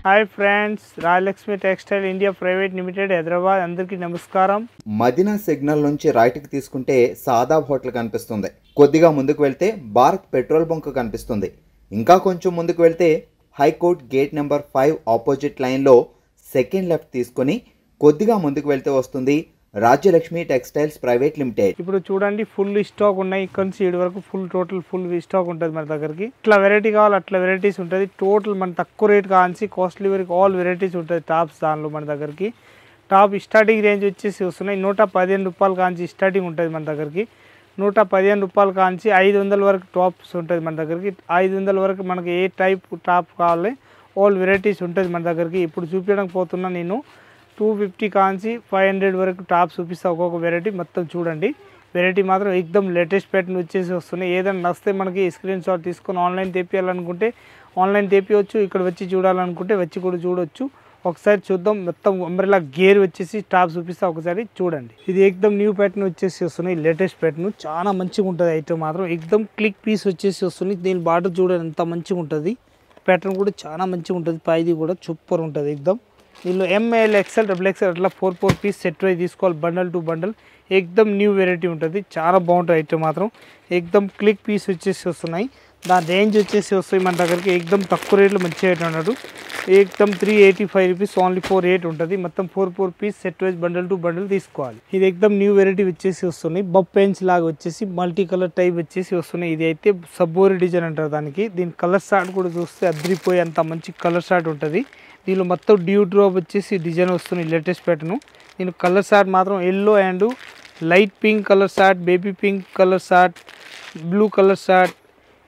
Hi friends, Rajalakshmi textile India private limited Hyderabad. అందరికీ నమస్కారం. Madina signal నుంచి రైట్కి తీసుకుంటే సాదాబ్ హోటల్ కనిపిస్తుంది. కొద్దిగా ముందుకు వెళ్తే భారత్ పెట్రోల్ బంక్ కనిపిస్తుంది. ఇంకా కొంచెం ముందుకు వెళ్తే హైకోర్ట్ గేట్ నెంబర్ 5 ఆపోజిట్ లైన్లో సెకండ్ లెఫ్ట్ తీసుకొని కొద్దిగా ముందుకు వెళ్తే వస్తుంది రాజ్యలక్ష్మి టెక్స్టైల్స్ ప్రైవేట్ లిమిటెడ్. ఇప్పుడు చూడండి, ఫుల్ స్టాక్ ఉన్నాయి. ఇక్కడ నుంచి ఇటు వరకు ఫుల్ స్టాక్ ఉంటుంది మన దగ్గరికి. ఇట్లా వెరైటీ కావాలి అట్లా వెరైటీస్ ఉంటుంది. టోటల్ మన తక్కువ రేట్ కావాల్సి కాస్ట్లీ వరకు ఆల్ వెరైటీస్ ఉంటుంది. టాప్స్ దానిలో మన దగ్గరికి టాప్ స్టార్టింగ్ రేంజ్ వచ్చేసి వస్తున్నాయి. 115 రూపాయలు కాంచి స్టార్టింగ్ ఉంటుంది మన దగ్గరికి. 115 రూపాయలు కాంచి 500 వరకు టాప్స్ ఉంటుంది మన దగ్గరికి. 500 వరకు మనకి ఏ టైప్ టాప్ కావాలి ఆల్ వెరైటీస్ ఉంటుంది మన దగ్గరికి. ఇప్పుడు చూపించడానికి పోతున్నా నేను 250 కాంచి 500 వరకు టాప్స్ చూపిస్తా. ఒక్కొక్క వెరైటీ మొత్తం చూడండి. వెరైటీ మాత్రం ఎక్దమ్ లేటెస్ట్ ప్యాటర్న్ వచ్చేసి వస్తున్నాయి. ఏదైనా నస్తే మనకి స్క్రీన్ షాట్ తీసుకొని ఆన్లైన్ తెప్పియాలనుకుంటే ఆన్లైన్ తెప్పియవచ్చు. ఇక్కడ వచ్చి చూడాలనుకుంటే వచ్చి కూడా చూడవచ్చు. ఒకసారి చూద్దాం. మొత్తం అంబ్రెల్లా గేర్ వచ్చేసి టాప్ చూపిస్తా, ఒకసారి చూడండి. ఇది ఎక్దమ్ న్యూ ప్యాటర్న్ వచ్చేసి వస్తున్నాయి. లేటెస్ట్ ప్యాటర్న్ చాలా మంచిగా ఉంటుంది. ఐటమ్ మాత్రం ఎక్దమ్ క్లిక్ పీస్ వచ్చేసి వస్తుంది. దీని బార్డర్ చూడండి ఎంత మంచిగా ఉంటుంది. ప్యాటర్న్ కూడా చాలా మంచిగా ఉంటుంది. పైది కూడా సూపర్ ఉంటుంది ఎక్దమ్. దీనిలో ఎంఎల్ ఎక్స్ఎల్ డబుల్ ఎక్స్ఎల్ అట్లా 4 పీస్ సెట్ వైజ్ తీసుకోవాలి. బండల్ టు బండల్ ఎక్దమ్ న్యూ వెరైటీ ఉంటుంది. చాలా బాగుంటుంది ఐటమ్ మాత్రం. ఎక్దమ్ క్లిక్ పీస్ వచ్చేసి వస్తున్నాయి. దాని రేంజ్ వచ్చేసి వస్తాయి మన దగ్గరికి. ఎక్దమ్ తక్కువ రేట్లు మంచిగా ఐటమ్ అన్నాడు. ఎక్దమ్ 385 రూపీస్ ఓన్లీ 4 ఉంటుంది. మొత్తం 4 piece set wise bundle to bundle తీసుకోవాలి. ఇది ఎక్దమ్ న్యూ వెరైటీ వచ్చేసి వస్తున్నాయి. బబ్ పెన్స్ లాగా వచ్చేసి మల్టీ కలర్ టైప్ వచ్చేసి వస్తున్నాయి. ఇది అయితే సబ్బోరి డిజైన్ అంటారు దానికి. దీని కలర్ షార్ట్ కూడా చూస్తే అద్రిపోయి అంత మంచి కలర్ షార్ట్ ఉంటుంది. దీనిలో మొత్తం డ్యూ డ్రాప్ వచ్చేసి డిజైన్ వస్తుంది. Latest pattern. దీని కలర్ షార్ట్ మాత్రం yellow and light pink colour short, baby pink colour short, blue colour short,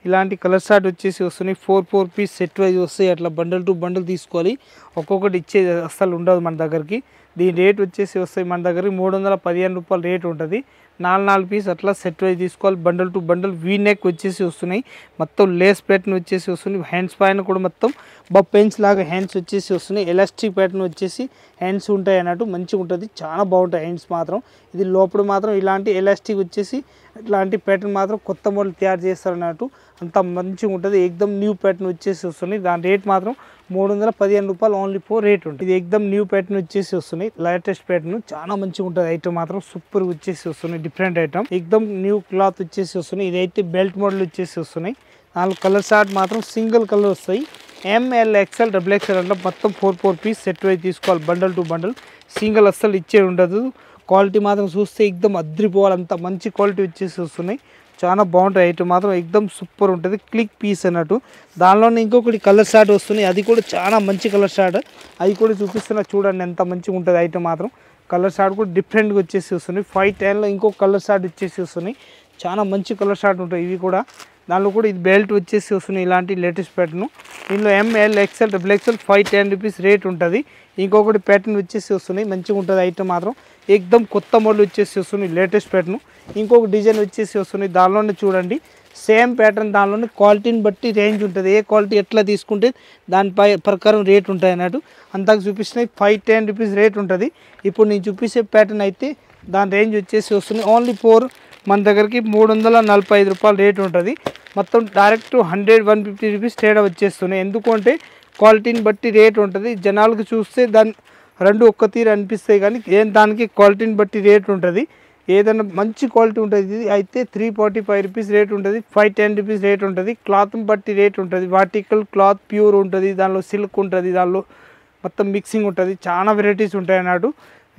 ఇలాంటి కలర్ షార్ట్ వచ్చేసి వస్తున్నాయి. 4 పీస్ సెట్ వైజ్ వస్తాయి. అట్లా బండల్ టు బండల్ తీసుకోవాలి. ఒక్కొక్కటి ఇచ్చేది అస్సలు ఉండదు మన దగ్గరికి. దీని రేట్ వచ్చేసి వస్తాయి మన దగ్గరికి 315 రూపాయలు రేట్ ఉంటుంది. 4 పీస్ అట్లా సెట్ వైజ్ తీసుకోవాలి. Bundle to bundle V neck వచ్చేసి వస్తున్నాయి. మొత్తం లేస్ ప్యాటర్న్ వచ్చేసి వస్తుంది. హ్యాండ్స్ పైన కూడా మొత్తం బబ్ పెన్స్ లాగా హ్యాండ్స్ వచ్చేసి వస్తున్నాయి. ఎలాస్టిక్ ప్యాటర్న్ వచ్చేసి హ్యాండ్స్ ఉంటాయి అన్నట్టు మంచిగా ఉంటుంది. చాలా బాగుంటాయి హ్యాండ్స్ మాత్రం. ఇది లోపల మాత్రం ఇలాంటి ఎలాస్టిక్ వచ్చేసి ఇట్లాంటి ప్యాటర్న్ మాత్రం కొత్త మోడల్ తయారు చేస్తారు అన్నట్టు. అంత మంచిగా ఉంటుంది. ఎక్దమ్ న్యూ ప్యాటర్న్ వచ్చేసి వస్తుంది. దాని రేట్ మాత్రం 315 రూపాయలు ఓన్లీ 4 రేట్ ఉంటుంది. ఇది ఎక్దమ్ న్యూ ప్యాటర్న్ వచ్చేసి వస్తున్నాయి. లేటెస్ట్ ప్యాటర్న్ చాలా మంచిగా ఉంటుంది. ఐటమ్ మాత్రం సూపర్ వచ్చేసి వస్తున్నాయి. డిఫరెంట్ ఐటమ్ ఎక్దమ్ న్యూ క్లాత్ వచ్చేసి వస్తున్నాయి. ఇదైతే బెల్ట్ మోడల్ వచ్చేసి వస్తున్నాయి. 4 కలర్ షార్ట్ మాత్రం సింగిల్ కలర్ వస్తాయి. ఎంఎల్ ఎక్స్ఎల్ డబుల్ ఎక్స్ఎల్ అట్లా మొత్తం 4 పీస్ సెట్ వైజ్ తీసుకోవాలి. బండల్ టు బండల్ సింగిల్ అస్సలు ఇచ్చే ఉండదు. క్వాలిటీ మాత్రం చూస్తే ఎక్దమ్ అద్రిపోవాలి. అంత మంచి క్వాలిటీ వచ్చేసి వస్తున్నాయి. చాలా బాగుంటుంది. ఐటమ్ మాత్రం ఎక్దమ్ సూపర్ ఉంటుంది. క్లిక్ పీస్ అన్నట్టు. దానిలోనే ఇంకొకటి కలర్ షార్ట్ వస్తున్నాయి. అది కూడా చాలా మంచి కలర్ షార్ట్. అది కూడా చూపిస్తున్నా చూడండి ఎంత మంచిగా ఉంటుంది. ఐటమ్ మాత్రం కలర్ షార్ట్ కూడా డిఫరెంట్గా వచ్చేసి వస్తున్నాయి. 510లో ఇంకొక కలర్ షార్ట్ వచ్చేసి వస్తున్నాయి. చాలా మంచి కలర్ షార్ట్ ఉంటాయి ఇవి కూడా. దానిలో కూడా ఇది బెల్ట్ వచ్చేసి వస్తున్నాయి. ఇలాంటి లేటెస్ట్ ప్యాటర్న్. దీనిలో ML XL double XL 510 rupees rate ఉంటుంది. ఇంకొకటి ప్యాటర్న్ వచ్చేసి వస్తున్నాయి. మంచిగా ఉంటుంది ఐటమ్ మాత్రం. ఎక్దమ్ కొత్త మోడల్ వచ్చేసి వస్తున్నాయి. Latest pattern. ఇంకొక డిజైన్ వచ్చేసి వస్తున్నాయి. దానిలోనే చూడండి సేమ్ ప్యాటర్న్. దానిలోనే క్వాలిటీని బట్టి రేంజ్ ఉంటుంది. ఏ క్వాలిటీ ఎట్లా తీసుకుంటే దానిపై ప్రకారం రేట్ ఉంటాయి అన్నట్టు. అంతకు చూపిస్తున్నాయి 510 రూపీస్ రేట్ ఉంటుంది. ఇప్పుడు నేను చూపించే ప్యాటర్న్ అయితే దాని రేంజ్ వచ్చేసి వస్తుంది ఓన్లీ 4 మన దగ్గరికి 345 రూపాయలు రేట్ ఉంటుంది. మొత్తం డైరెక్ట్ 100-150 రూపీస్ తేడా వచ్చేస్తున్నాయి. ఎందుకంటే క్వాలిటీని బట్టి రేట్ ఉంటుంది. జనాలకు చూస్తే దాని రెండు ఒక్క తీరు అనిపిస్తాయి కానీ దానికి క్వాలిటీని బట్టి రేట్ ఉంటుంది. ఏదైనా మంచి క్వాలిటీ ఉంటుంది. ఇది అయితే 345 రూపీస్ రేట్ ఉంటుంది. 510 రూపీస్ రేట్ ఉంటుంది. క్లాత్ని బట్టి రేట్ ఉంటుంది. వాటికల్ క్లాత్ ప్యూర్ ఉంటుంది. దానిలో సిల్క్ ఉంటుంది. దానిలో మొత్తం మిక్సింగ్ ఉంటుంది. చాలా వెరైటీస్ ఉంటాయి అన్నట్టు.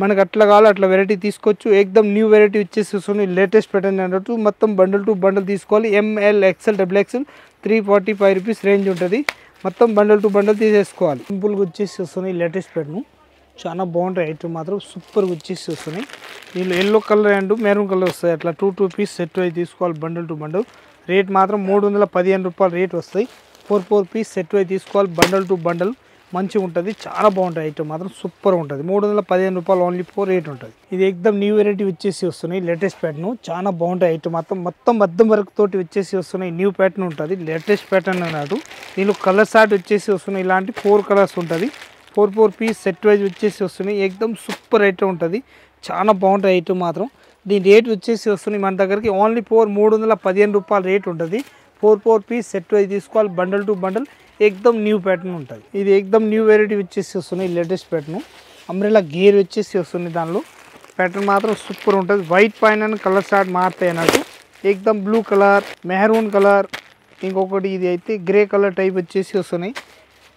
మనకు అట్లా కావాలి అట్లా వెరైటీ తీసుకోవచ్చు. ఎక్దమ్ న్యూ వెరైటీ వచ్చేసి వస్తుంది. లేటెస్ట్ ప్యాటర్న్ అన్నట్టు. మొత్తం బండల్ టు బండల్ తీసుకోవాలి. ML XL double XL 345 rupees range ఉంటుంది. మొత్తం బండల్ టు బండల్ తీసేసుకోవాలి. సింపుల్గా వచ్చేసి వస్తున్నాయి. లేటెస్ట్ ప్యాటర్న్ చాలా బాగుంటాయి. ఐటమ్ మాత్రం సూపర్గా వచ్చేసి వస్తున్నాయి. దీనిలో yellow colour and maroon colour వస్తాయి. అట్లా 2 పీస్ సెట్ వైజ్ తీసుకోవాలి. బండల్ టు బండల్ రేట్ మాత్రం 315 రూపాయలు రేట్ వస్తాయి. 4 పీస్ సెట్ వైజ్ తీసుకోవాలి. బండల్ టు బండల్ మంచిగా ఉంటుంది. చాలా బాగుంటుంది. ఐటమ్ మాత్రం సూపర్ ఉంటుంది. 315 రూపాయలు ఓన్లీ 4 రేట్ ఉంటుంది. ఇది ఎక్దమ్ న్యూ వెరైటీ వచ్చేసి వస్తున్నాయి. లేటెస్ట్ ప్యాటర్న్ చాలా బాగుంటాయి. ఐటమ్ మొత్తం మద్దం వర్క్ తోటి వచ్చేసి వస్తున్నాయి. న్యూ ప్యాటర్న్ ఉంటుంది. లేటెస్ట్ ప్యాటర్న్ అన్నాడు. దీనిలో కలర్ షార్ట్ వచ్చేసి వస్తున్నాయి. ఇలాంటి 4 కలర్స్ ఉంటుంది. 4 పీస్ సెట్ వైజ్ వచ్చేసి వస్తున్నాయి. ఎక్దమ్ సూపర్ ఐటమ్ ఉంటుంది. చాలా బాగుంటుంది ఐటమ్ మాత్రం. దీని రేట్ వచ్చేసి వస్తున్నాయి మన దగ్గరికి ఓన్లీ 315 రూపాయలు రేట్ ఉంటుంది. 4 పీస్ సెట్ వైజ్ తీసుకోవాలి. బండల్ టు బండల్ ఎక్దమ్ న్యూ ప్యాటర్న్ ఉంటుంది. ఇది ఎక్దమ్ న్యూ వెరైటీ వచ్చేసి వస్తున్నాయి. లేటెస్ట్ ప్యాటర్న్ అంబ్రెల్లా గేర్ వచ్చేసి వస్తుంది. దానిలో ప్యాటర్న్ మాత్రం సూపర్ ఉంటుంది. వైట్ పైన కలర్ స్టార్ట్ మారుతాయి అన్నట్టు. ఎక్దమ్ బ్లూ కలర్, మెహరూన్ కలర్, ఇంకొకటి ఇది అయితే గ్రే కలర్ టైప్ వచ్చేసి వస్తున్నాయి.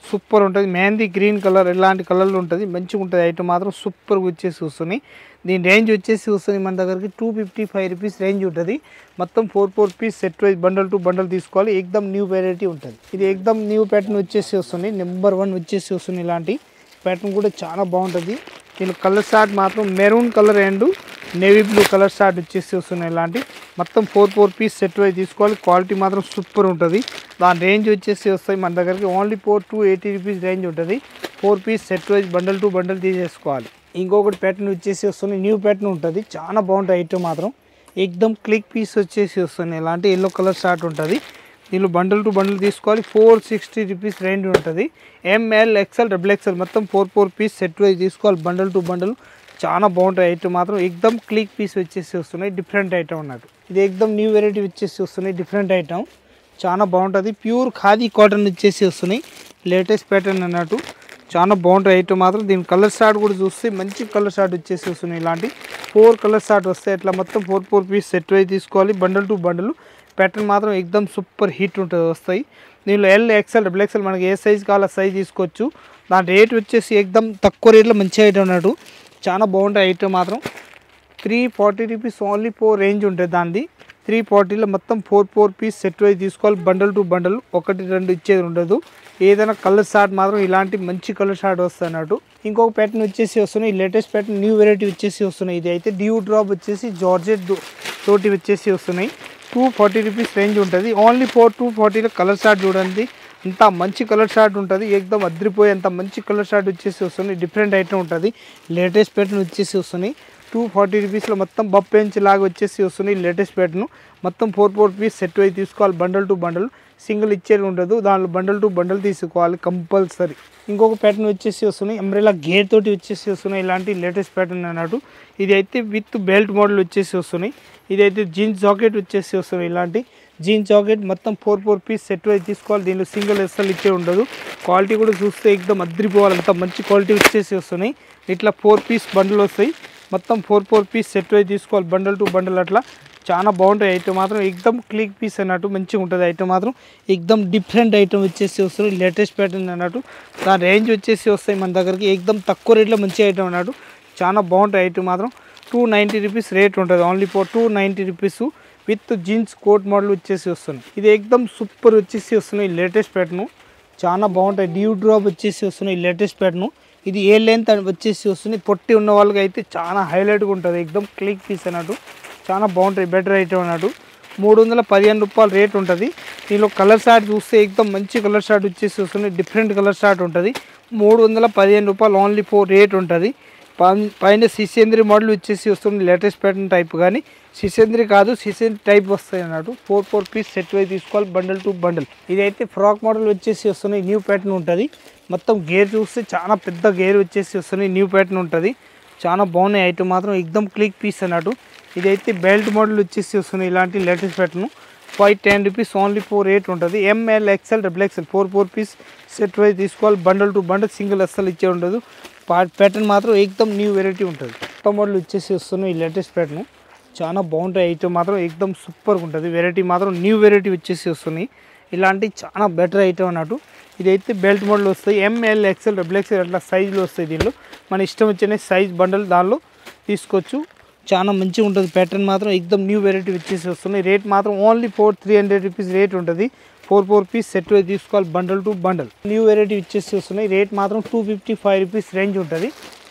సూపర్ ఉంటుంది. మెహందీ గ్రీన్ కలర్ ఇలాంటి కలర్లు ఉంటుంది. మంచిగా ఉంటుంది. ఐటమ్ మాత్రం సూపర్గా వచ్చేసి వస్తున్నాయి. దీని రేంజ్ వచ్చేసి వస్తుంది మన దగ్గరికి 255 రూపీస్ రేంజ్ ఉంటుంది. మొత్తం 4 piece set wise bundle to bundle తీసుకోవాలి. ఎక్దమ్ న్యూ వెరైటీ ఉంటుంది. ఇది ఎక్దమ్ న్యూ ప్యాటర్న్ వచ్చేసి వస్తుంది. నెంబర్ 1 వచ్చేసి వస్తుంది. ఇలాంటి ప్యాటర్న్ కూడా చాలా బాగుంటుంది. దీని కలర్ స్టార్ట్ మాత్రం maroon colour and navy blue colour start వచ్చేసి వస్తున్నాయి. ఇలాంటి మొత్తం 4 పీస్ సెట్ వైజ్ తీసుకోవాలి. క్వాలిటీ మాత్రం సూపర్ ఉంటుంది. దాని రేంజ్ వచ్చేసి వస్తాయి మన దగ్గరికి ఓన్లీ 280 రూపీస్ రేంజ్ ఉంటుంది. 4 piece set wise bundle to bundle తీసేసుకోవాలి. ఇంకొకటి ప్యాటర్న్ వచ్చేసి వస్తుంది. న్యూ ప్యాటర్న్ ఉంటుంది. చాలా బాగుంటుంది. ఐటమ్ మాత్రం ఎక్దమ్ క్లిక్ పీస్ వచ్చేసి వస్తుంది. ఇలాంటి ఎల్లో కలర్ స్టార్ట్ ఉంటుంది. దీనిలో బండల్ టు బండల్ తీసుకోవాలి. 460 రూపీస్ రేంజ్ ఉంటుంది. ఎంఎల్ ఎక్స్ఎల్ డబుల్ ఎక్స్ఎల్ మొత్తం 4 పీస్ సెట్ వైజ్ తీసుకోవాలి. బండల్ టు బండల్ చాలా బాగుంటాయి. ఐటమ్ మాత్రం ఎక్దమ్ క్లిక్ పీస్ వచ్చేసి వస్తున్నాయి. డిఫరెంట్ ఐటమ్ అన్నట్టు. ఇది ఎక్దమ్ న్యూ వెరైటీ వచ్చేసి వస్తున్నాయి. డిఫరెంట్ ఐటమ్ చాలా బాగుంటుంది. ప్యూర్ ఖాదీ కాటన్ వచ్చేసి వస్తున్నాయి. లేటెస్ట్ ప్యాటర్న్ అన్నట్టు చాలా బాగుంటాయి. ఐటమ్ మాత్రం దీని కలర్ స్టార్ట్ కూడా చూస్తే మంచి కలర్ స్టార్ట్ వచ్చేసి వస్తున్నాయి. ఇలాంటి 4 కలర్ స్టార్ట్ వస్తాయి. అట్లా మొత్తం 4 పీస్ సెట్ వైజ్ తీసుకోవాలి. బండల్ టు బండల్ ప్యాటర్న్ మాత్రం ఎక్దమ్ సూపర్ హిట్ ఉంటుంది. వస్తాయి. దీనిలో ఎల్ ఎక్స్ఎల్ డబుల్ ఎక్స్ఎల్ మనకి ఏ సైజ్ కావాలో సైజ్ తీసుకోవచ్చు. దాని రేట్ వచ్చేసి ఎక్దమ్ తక్కువ రేట్లో మంచి ఐటమ్ అన్నట్టు. చాలా బాగుంటాయి. ఐటమ్ మాత్రం 340 రూపీస్ ఓన్లీ 4 రేంజ్ ఉంటుంది. దానిది 340లో మొత్తం 4 పీస్ సెట్ వైజ్ తీసుకోవాలి. బండల్ టు బండల్ 1 2 ఇచ్చేది ఉండదు. ఏదైనా కలర్ షార్ట్ మాత్రం ఇలాంటి మంచి కలర్ షార్ట్ వస్తుంది అన్నట్టు. ఇంకొక ప్యాటర్న్ వచ్చేసి వస్తున్నాయి. లేటెస్ట్ ప్యాటర్న్ న్యూ వెరైటీ వచ్చేసి వస్తున్నాయి. ఇది అయితే డ్యూ డ్రాప్ వచ్చేసి జార్జెట్ తోటి వచ్చేసి వస్తున్నాయి. 240 రూపీస్ రేంజ్ ఉంటుంది. ఓన్లీ 240లో కలర్ షార్ట్ చూడండి. అంత మంచి కలర్ షార్ట్ ఉంటుంది. ఎక్దమ్ అద్రిపోయి అంత మంచి కలర్ షార్ట్ వచ్చేసి వస్తుంది. డిఫరెంట్ ఐటమ్ ఉంటుంది. లేటెస్ట్ ప్యాటర్న్ వచ్చేసి వస్తున్నాయి. 240 రూపీస్లో మొత్తం బప్పెంచ్ లాగా వచ్చేసి వస్తున్నాయి. లేటెస్ట్ ప్యాటర్న్ మొత్తం 4 పీస్ సెట్ వైజ్ తీసుకోవాలి. బండల్ టు బండల్ సింగిల్ ఇచ్చేది ఉండదు. దాంట్లో బండల్ టు బండల్ తీసుకోవాలి కంపల్సరీ. ఇంకొక ప్యాటర్న్ వచ్చేసి వస్తున్నాయి. అంబ్రెల్లా గేర్ తోటి వచ్చేసి వస్తున్నాయి. ఇలాంటి లేటెస్ట్ ప్యాటర్న్ అన్నట్టు. ఇది అయితే విత్ బెల్ట్ మోడల్ వచ్చేసి వస్తున్నాయి. ఇదైతే జీన్స్ జాకెట్ వచ్చేసి వస్తున్నాయి. ఇలాంటి జీన్స్ జాకెట్ మొత్తం 4 పీస్ సెట్ వైజ్ తీసుకోవాలి. దీనిలో సింగిల్ ఎస్ఎల్ ఇచ్చే ఉండదు. క్వాలిటీ కూడా చూస్తే ఎక్దమ్ అద్రిపోవాలి. అంత మంచి క్వాలిటీ వచ్చేసి వస్తున్నాయి. ఇట్లా 4 పీస్ బండిల్ వస్తాయి. మొత్తం 4 పీస్ సెట్ వైజ్ తీసుకోవాలి. బండల్ టు బండల్ అట్లా చాలా బాగుంటాయి. ఐటమ్ మాత్రం ఎక్దమ్ క్లిక్ పీస్ అన్నట్టు మంచిగా ఉంటుంది. ఐటమ్ మాత్రం ఎక్దమ్ డిఫరెంట్ ఐటమ్ వచ్చేసి వస్తుంది. లేటెస్ట్ ప్యాటర్న్ అన్నట్టు. దాని రేంజ్ వచ్చేసి వస్తాయి మన దగ్గరికి ఎక్దమ్ తక్కువ రేట్లో మంచి ఐటమ్ అన్నట్టు. చాలా బాగుంటాయి. ఐటమ్ మాత్రం 290 రూపీస్ రేట్ ఉంటుంది. Only 290 rupees with jeans coat model వచ్చేసి వస్తుంది. ఇది ఎక్దమ్ సూపర్ వచ్చేసి వస్తున్నాయి. లేటెస్ట్ ప్యాటర్న్ చాలా బాగుంటాయి. డ్యూ డ్రాప్ వచ్చేసి వస్తున్నాయి. లేటెస్ట్ ప్యాటర్న్ ఇది ఏ లెంత్ వచ్చేసి వస్తుంది. పొట్టి ఉన్న వాళ్ళకి అయితే చాలా హైలైట్గా ఉంటుంది. ఎక్దమ్ క్లిక్ పీస్ అన్నట్టు చాలా బాగుంటాయి. బెటర్ ఐటమ్ అన్నట్టు. 315 రూపాయలు రేట్ ఉంటుంది. దీనిలో కలర్ షార్ట్ చూస్తే ఎక్దమ్ మంచి కలర్ షార్ట్ వచ్చేసి వస్తుంది. డిఫరెంట్ కలర్ షార్ట్ ఉంటుంది. 315 రూపాయలు ఓన్లీ 4 రేట్ ఉంటుంది. పైన సిసేంద్రి మోడల్ వచ్చేసి వస్తుంది. లేటెస్ట్ ప్యాటర్న్ టైప్ కానీ సిసేంద్రి కాదు, సిసేంద్రి టైప్ వస్తాయి అన్నట్టు. 4 పీస్ సెట్ వైజ్ తీసుకోవాలి. Bundle to bundle. ఇదైతే ఫ్రాక్ మోడల్ వచ్చేసి వస్తున్నాయి. న్యూ ప్యాటర్న్ ఉంటుంది. మొత్తం గేర్ చూస్తే చాలా పెద్ద గేర్ వచ్చేసి వస్తున్నాయి. న్యూ ప్యాటర్న్ ఉంటుంది. చాలా బాగున్నాయి. ఐటమ్ మాత్రం ఎక్దమ్ క్లిక్ పీస్ అన్నట్టు. ఇదైతే బెల్ట్ మోడల్ వచ్చేసి వస్తున్నాయి. ఇలాంటి latest pattern 510 rupees only 4 rate ఉంటుంది. M L XL double XL 4 piece set wise తీసుకోవాలి. బండల్ టు బండల్ సింగిల్ అస్సలు ఇచ్చే ఉండదు. ప్యాటర్న్ మాత్రం ఎక్దమ్ న్యూ వెరైటీ ఉంటుంది. కొత్త మోడల్ వచ్చేసి వస్తున్నాయి. ఈ లేటెస్ట్ ప్యాటర్న్ చాలా బాగుంటాయి. ఐటమ్ మాత్రం ఎక్దమ్ సూపర్గా ఉంటుంది. వెరైటీ మాత్రం న్యూ వెరైటీ వచ్చేసి వస్తున్నాయి. ఇలాంటి చాలా బెటర్ ఐటమ్ అన్నట్టు. ఇదైతే బెల్ట్ మోడల్ వస్తాయి. ఎంఎల్ ఎక్స్ఎల్ డబుల్ ఎక్స్ఎల్ అట్లా సైజులు వస్తాయి. దీనిలో మన ఇష్టం వచ్చిన సైజ్ బండల్ దానిలో తీసుకోవచ్చు. చాలా మంచిగా ఉంటుంది. ప్యాటర్న్ మాత్రం ఎక్దమ్ న్యూ వెరైటీ వచ్చేసి వస్తున్నాయి. రేట్ మాత్రం ఓన్లీ 300 రూపీస్ రేట్ ఉంటుంది. 4 పీస్ సెట్ వైజ్ తీసుకోవాలి. Bundle to bundle new variety వచ్చేసి వస్తున్నాయి. రేట్ మాత్రం 255 రూపీస్ రేంజ్ ఉంటుంది.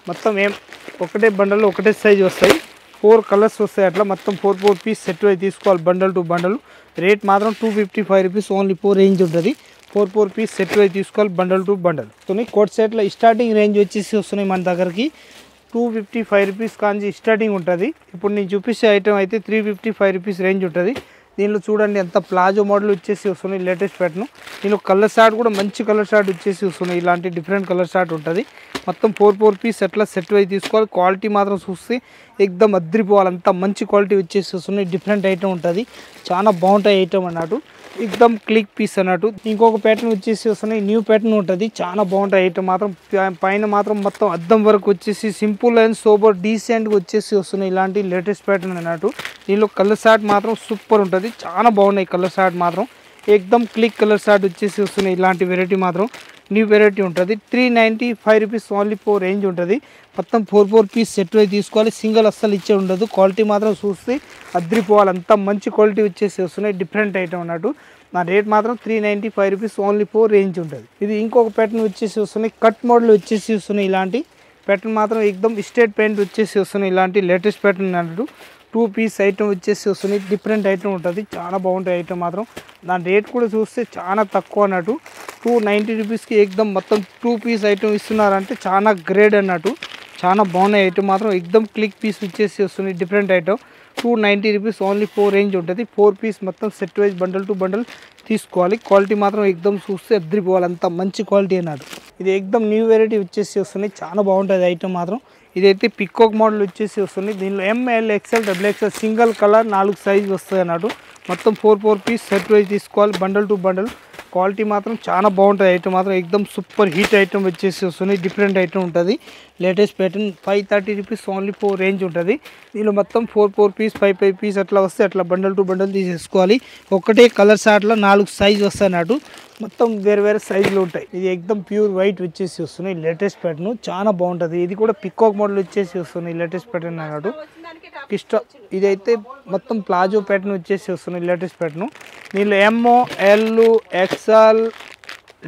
మొత్తం ఒకటే బండల్ ఒకటే సైజ్ వస్తాయి. 4 కలర్స్ వస్తాయి. అట్లా మొత్తం 4 పీస్ సెట్ వైజ్ తీసుకోవాలి. బండల్ టు బండల్ రేట్ మాత్రం 255 రూపీస్ ఓన్లీ 4 రేంజ్ ఉంటుంది. 4 పీస్ సెట్ వైజ్ తీసుకోవాలి. Bundle to bundle. కోట్ సెట్లో స్టార్టింగ్ రేంజ్ వచ్చేసి వస్తున్నాయి మన దగ్గరికి 255 రూపీస్ కాంచి స్టార్టింగ్ ఉంటుంది. ఇప్పుడు నేను చూపించే ఐటమ్ అయితే 355 రూపీస్ రేంజ్ ఉంటుంది. దీనిలో చూడండి ఎంత ప్లాజో మోడల్ వచ్చేసి వస్తున్నాయి. Latest pattern. దీనిలో కలర్ షార్ట్ కూడా మంచి కలర్ షార్ట్ వచ్చేసి వస్తున్నాయి. ఇలాంటి డిఫరెంట్ కలర్ షార్ట్ ఉంటుంది. మొత్తం 4 పీస్ అట్లా సెట్ వైజ్ తీసుకోవాలి. క్వాలిటీ మాత్రం చూస్తే ఎక్దమ్ అద్రిపోవాలి. అంత మంచి క్వాలిటీ వచ్చేసి వస్తున్నాయి. డిఫరెంట్ ఐటమ్ ఉంటుంది. చాలా బాగుంటాయి ఐటమ్ అన్నట్టు. ఎక్దమ్ క్లిక్ పీస్ అన్నట్టు. ఇంకొక ప్యాటర్న్ వచ్చేసి వస్తున్నాయి, న్యూ ప్యాటర్న్ ఉంటుంది, చాలా బాగుంటాయి ఐటమ్ మాత్రం. పైన మాత్రం మొత్తం అద్దం వరకు వచ్చేసి సింపుల్ అండ్ సోబర్ డీసెంట్గా వచ్చేసి వస్తున్నాయి ఇలాంటి లేటెస్ట్ ప్యాటర్న్ అన్నట్టు. దీనిలో కలర్ షార్ట్ మాత్రం సూపర్ ఉంటుంది, చాలా బాగున్నాయి కలర్ షార్ట్ మాత్రం. ఎక్దమ్ క్లిక్ కలర్ షార్ట్ వచ్చేసి వస్తున్నాయి ఇలాంటి వెరైటీ మాత్రం. న్యూ వెరైటీ ఉంటుంది, 395 రూపీస్ ఓన్లీ 4 రేంజ్ ఉంటుంది. మొత్తం 4 పీస్ సెట్ అయి తీసుకోవాలి, సింగిల్ అస్సలు ఇచ్చే ఉండదు. క్వాలిటీ మాత్రం చూస్తే అద్రిపోవాలి, అంత మంచి క్వాలిటీ వచ్చేసి వస్తున్నాయి, డిఫరెంట్ ఐటమ్ అన్నట్టు. నా రేట్ మాత్రం 395 రూపీస్ ఓన్లీ 4 రేంజ్ ఉంటుంది. ఇది ఇంకొక ప్యాటర్న్ వచ్చేసి వస్తున్నాయి, కట్ మోడల్ వచ్చేసి వస్తున్నాయి ఇలాంటి ప్యాటర్న్ మాత్రం. ఎక్దమ్ స్ట్రేట్ ప్యాంట్ వచ్చేసి వస్తున్నాయి ఇలాంటి లేటెస్ట్ ప్యాటర్న్ అన్నట్టు. 2 పీస్ ఐటమ్ వచ్చేసి వస్తున్నాయి, డిఫరెంట్ ఐటమ్ ఉంటుంది, చాలా బాగుంటాయి ఐటమ్ మాత్రం. దాని రేట్ కూడా చూస్తే చాలా తక్కువ అన్నట్టు. 290 రూపీస్కి ఎక్దమ్ మొత్తం 2 పీస్ ఐటమ్ ఇస్తున్నారంటే చాలా గ్రేడ్ అన్నట్టు. చాలా బాగున్నాయి ఐటమ్ మాత్రం. ఎక్దమ్ క్లిక్ పీస్ వచ్చేసి వస్తున్నాయి, different item. 290 rupees only 4 range ఉంటుంది. 4 పీస్ మొత్తం set wise bundle to bundle తీసుకోవాలి. క్వాలిటీ మాత్రం ఎక్దమ్ చూస్తే అద్రిపోవాలి, అంత మంచి క్వాలిటీ అన్నట్టు. ఇది ఎక్దమ్ న్యూ వెరైటీ వచ్చేసి వస్తున్నాయి, చాలా బాగుంటుంది ఐటమ్ మాత్రం. ఇదైతే పికాక్ మోడల్ వచ్చేసి వస్తుంది. దీనిలో M L XL XXL single colour 4 size వస్తుంది అన్నట్టు. మొత్తం 4 పీస్ సెట్ వైజ్ తీసుకోవాలి, బండల్ టు బండల్. క్వాలిటీ మాత్రం చాలా బాగుంటుంది ఐటమ్ మాత్రం. ఎక్దమ్ సూపర్ హీట్ ఐటమ్ వచ్చేసి వస్తుంది, డిఫరెంట్ ఐటమ్ ఉంటుంది, latest pattern. 530 rupees only 4 range ఉంటుంది. దీనిలో మొత్తం 4 పీస్ 5 పీస్ అట్లా వస్తే అట్లా బండల్ టు బండల్ తీసేసుకోవాలి. ఒకటే కలర్ షార్ట్లో 4 సైజ్ వస్తాయి అన్నట్టు. మొత్తం వేరే వేరే సైజులు ఉంటాయి. ఇది ఎక్దమ్ ప్యూర్ వైట్ వచ్చేసి వస్తున్నాయి, లేటెస్ట్ ప్యాటర్న్, చాలా బాగుంటుంది. ఇది కూడా పికాక్ మోడల్ వచ్చేసి వస్తున్నాయి, లేటెస్ట్ ప్యాటర్న్ అన్నట్టు. ఇదైతే మొత్తం ప్లాజో ప్యాటర్న్ వచ్చేసి వస్తున్నాయి, లేటెస్ట్ ప్యాటర్న్. దీనిలో ఎంఓ ఎల్ ఎక్స్ఎల్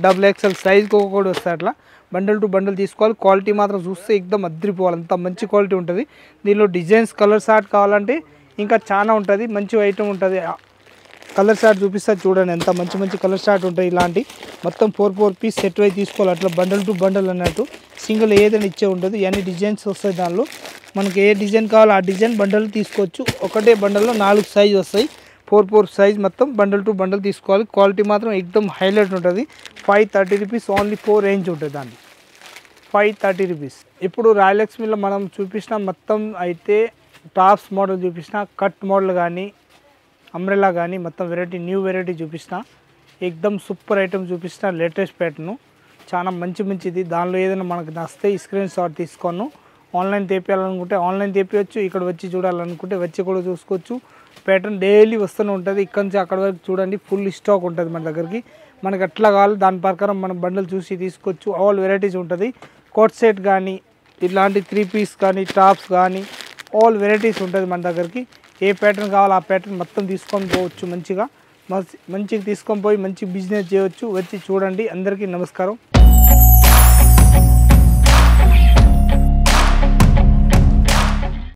XXL సైజ్కి ఒకటి వస్తాయి, అట్లా బండల్ టు బండల్ తీసుకోవాలి. క్వాలిటీ మాత్రం చూస్తే ఎక్దమ్ అద్రిపోవాలి, అంత మంచి క్వాలిటీ ఉంటుంది. దీనిలో డిజైన్స్ కలర్ షార్ట్ కావాలంటే ఇంకా చాలా ఉంటుంది, మంచి ఐటమ్ ఉంటుంది. కలర్ షార్ట్ చూపిస్తా చూడండి, ఎంత మంచి మంచి కలర్ షార్ట్ ఉంటాయి ఇలాంటి. మొత్తం 4 పీస్ సెట్ అయి తీసుకోవాలి, అట్లా బండల్ టు బండల్ అన్నట్టు. సింగిల్ ఏదైనా ఇచ్చే ఉంటుంది, అన్ని డిజైన్స్ వస్తాయి దానిలో. మనకి ఏ డిజైన్ కావాలో ఆ డిజైన్ బండల్ తీసుకోవచ్చు. ఒకటే బండల్లో 4 సైజ్ వస్తాయి, 4 సైజ్ మొత్తం బండల్ టు బండల్ తీసుకోవాలి. క్వాలిటీ మాత్రం ఎక్దమ్ హైలైట్ ఉంటుంది. 530 రూపీస్ ఓన్లీ 4 రేంజ్ ఉంటుంది దాన్ని, 530 రూపీస్. ఇప్పుడు రాయల్ లక్ష్మీలో మనం చూపించిన మొత్తం అయితే టాప్స్ మోడల్ చూపించిన, కట్ మోడల్ కానీ అంబ్రెల్లా కానీ మొత్తం వెరైటీ న్యూ వెరైటీ చూపిస్తున్నా. ఎక్దమ్ సూపర్ ఐటమ్ చూపిస్తున్నా, లేటెస్ట్ ప్యాటర్ను, చాలా మంచిది. దానిలో ఏదైనా మనకు నచ్చితే స్క్రీన్ షాట్ తీసుకోను. ఆన్లైన్ తెప్పియాలనుకుంటే ఆన్లైన్ తెప్పియచ్చు, ఇక్కడ వచ్చి చూడాలనుకుంటే వచ్చి కూడా చూసుకోవచ్చు. ప్యాటర్న్ డైలీ వస్తూనే ఉంటుంది, ఇక్కడ నుంచి అక్కడ వరకు చూడండి, ఫుల్ స్టాక్ ఉంటుంది మన దగ్గరికి. మనకు ఎట్లా కావాలి దాని ప్రకారం మనం బండల్ చూసి తీసుకోవచ్చు. ఆల్ వెరైటీస్ ఉంటుంది. కోట్ సెట్ కానీ ఇట్లాంటి 3 పీస్ కానీ టాప్స్ కానీ ఆల్ వెరైటీస్ ఉంటుంది మన దగ్గరికి. ఏ ప్యాటర్న్ కావాలో ఆ ప్యాటర్న్ మొత్తం తీసుకొని పోవచ్చు. మంచిగా తీసుకొని పోయి మంచి బిజినెస్ చేయవచ్చు. వచ్చి చూడండి. అందరికీ నమస్కారం.